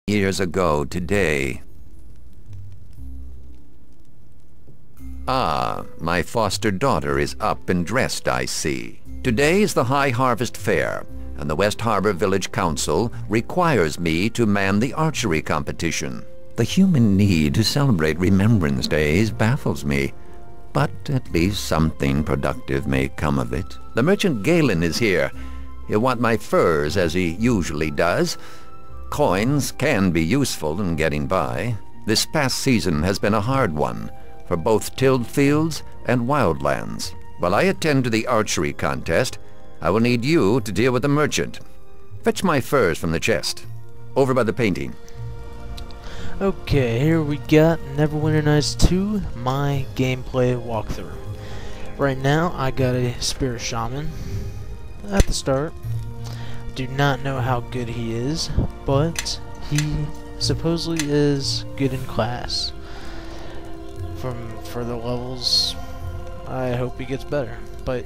Years ago today. Ah, my foster daughter is up and dressed, I see. Today is the High Harvest Fair, and the West Harbor Village Council requires me to man the archery competition. The human need to celebrate Remembrance Days baffles me, but at least something productive may come of it. The merchant Galen is here. He'll want my furs, as he usually does. Coins can be useful in getting by. This past season has been a hard one for both tilled fields and wildlands. While I attend to the archery contest, I will need you to deal with the merchant. Fetch my furs from the chest. Over by the painting. Okay, here we got Neverwinter Nights 2, my gameplay walkthrough. Right now, I got a Spirit Shaman at the start. Do not know how good he is, but he supposedly is good in class. From further levels, I hope he gets better. But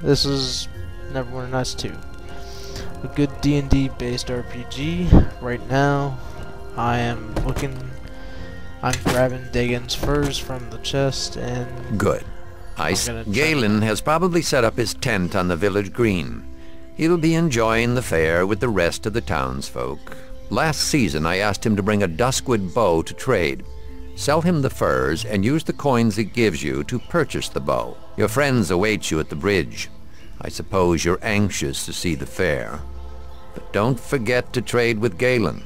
this is Neverwinter Nights 2, a good D&D based RPG. Right now, I'm grabbing Dagon's furs from the chest and... Good. Galen has probably set up his tent on the village green. He'll be enjoying the fair with the rest of the townsfolk. Last season I asked him to bring a duskwood bow to trade. Sell him the furs and use the coins it gives you to purchase the bow. Your friends await you at the bridge. I suppose you're anxious to see the fair. But don't forget to trade with Galen.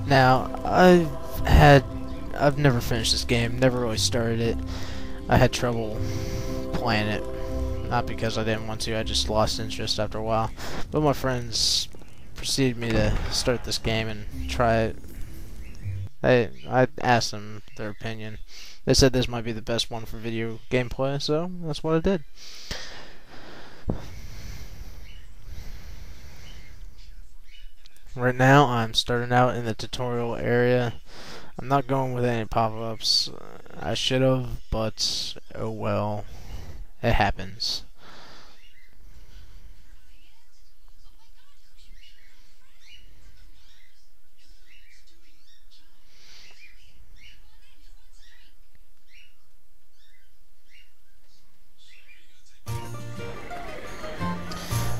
Now, I've never finished this game, never really started it. I had trouble playing it. Not because I didn't want to, I just lost interest after a while. But my friends preceded me to start this game and try it. I asked them their opinion. They said this might be the best one for video gameplay, so that's what I did. Right now, I'm starting out in the tutorial area. I'm not going with any pop-ups. I should have, but oh well. It happens.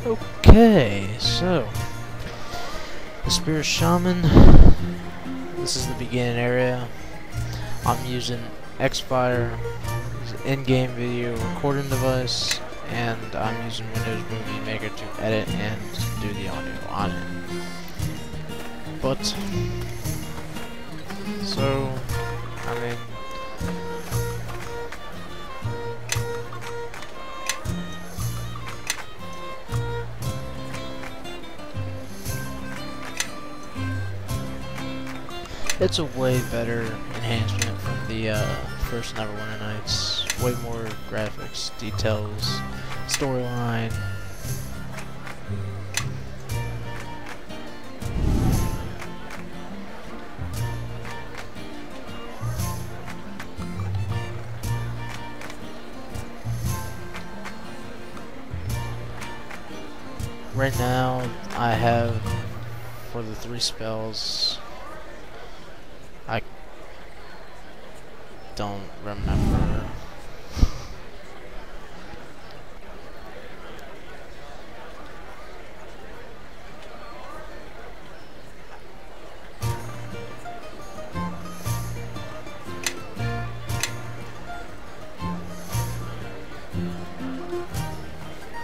Okay, so the Spirit Shaman. This is the beginning area. I'm using Xfire, in-game video recording device, and I'm using Windows Movie Maker to edit and do the audio on it. But so I mean, it's a way better enhancement from the first Neverwinter Nights. Way more graphics, details, storyline. Right now, I have, for the 3 spells, I don't remember.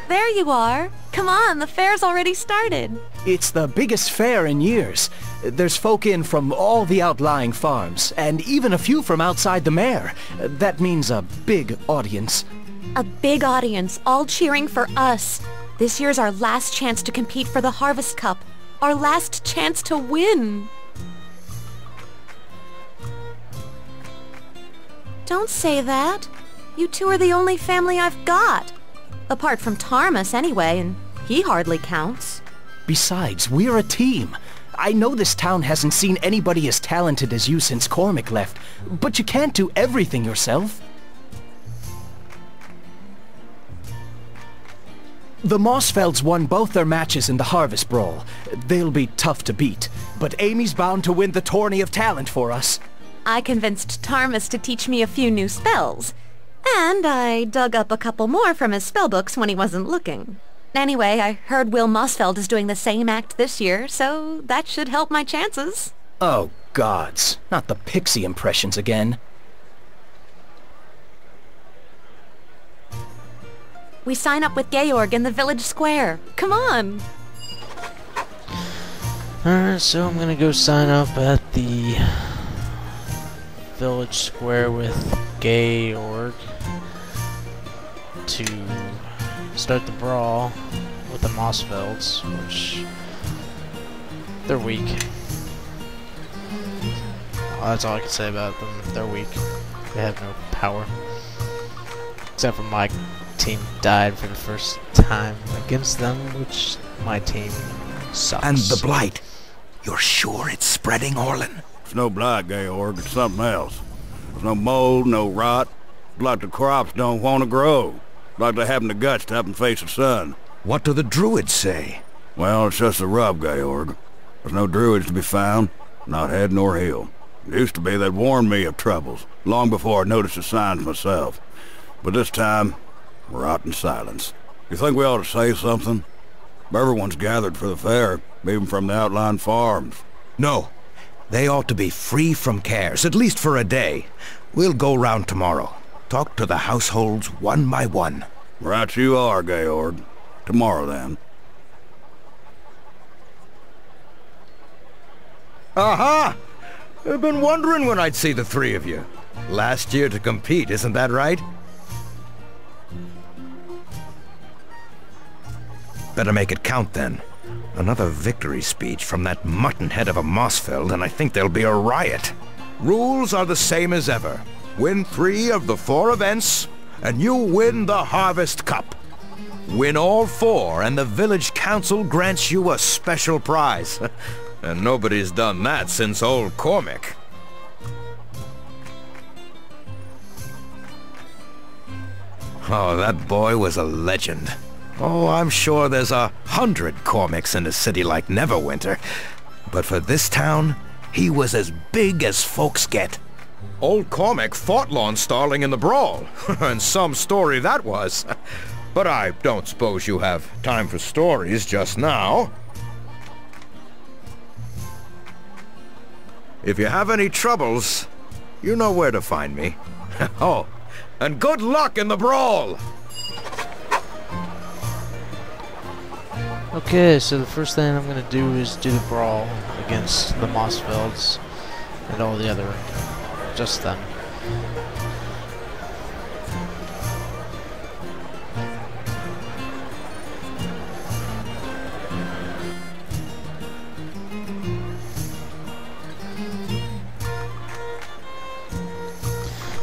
There you are! Come on, the fair's already started! It's the biggest fair in years. There's folk in from all the outlying farms, and even a few from outside the mare. That means a big audience. A big audience, all cheering for us. This year's our last chance to compete for the Harvest Cup. Our last chance to win! Don't say that. You two are the only family I've got. Apart from Tarmus, anyway, and he hardly counts. Besides, we're a team. I know this town hasn't seen anybody as talented as you since Cormac left, but you can't do everything yourself. The Mossfelds won both their matches in the Harvest Brawl. They'll be tough to beat, but Amy's bound to win the Tourney of Talent for us. I convinced Tarmus to teach me a few new spells. And I dug up a couple more from his spellbooks when he wasn't looking. Anyway, I heard Will Mossfeld is doing the same act this year, so that should help my chances. Oh, gods. Not the pixie impressions again. We sign up with Georg in the village square. Come on! Alright, so I'm gonna go sign up at the village square with Georg to start the brawl with the Mossfelds, which they're weak. That's all I can say about them. They're weak. They have no power. Except for my team died for the first time against them, which my team sucks. And the blight. You're sure it's spreading, Orlin? It's no blight, Georg. It's something else. There's no mold, no rot. It's like the crops don't want to grow. Like they haven't the guts to up and face the sun. What do the druids say? Well, it's just a rub, Georg. There's no druids to be found, not head nor heel. It used to be they'd warned me of troubles, long before I noticed the signs myself. But this time, we're out in silence. You think we ought to say something? Everyone's gathered for the fair, even from the outlying farms. No. They ought to be free from cares, at least for a day. We'll go round tomorrow. Talk to the households one by one. Right you are, Georg. Tomorrow, then. Aha! I've been wondering when I'd see the three of you. Last year to compete, isn't that right? Better make it count, then. Another victory speech from that mutton-head of a Mossfeld, and I think there'll be a riot. Rules are the same as ever. Win 3 of the 4 events, and you win the Harvest Cup. Win all 4, and the village council grants you a special prize. And nobody's done that since old Cormac. Oh, that boy was a legend. Oh, I'm sure there's 100 Cormacs in a city like Neverwinter. But for this town, he was as big as folks get. Old Cormac fought Lon Starling in the brawl, and some story that was. But I don't suppose you have time for stories just now. If you have any troubles, you know where to find me. Oh, and good luck in the brawl! Okay, so the first thing I'm gonna do is do the brawl against the Mossfelds and all the other, just them.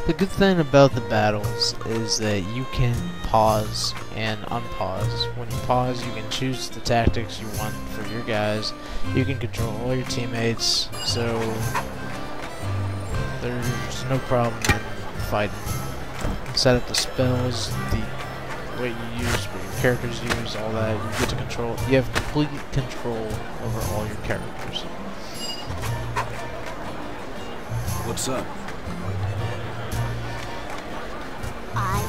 The good thing about the battles is that you can pause and unpause. When you pause, you can choose the tactics you want for your guys. You can control all your teammates, so there's no problem in fighting. Set up the spells, what you use, what your characters use, all that. You get to control. You have complete control over all your characters. What's up? I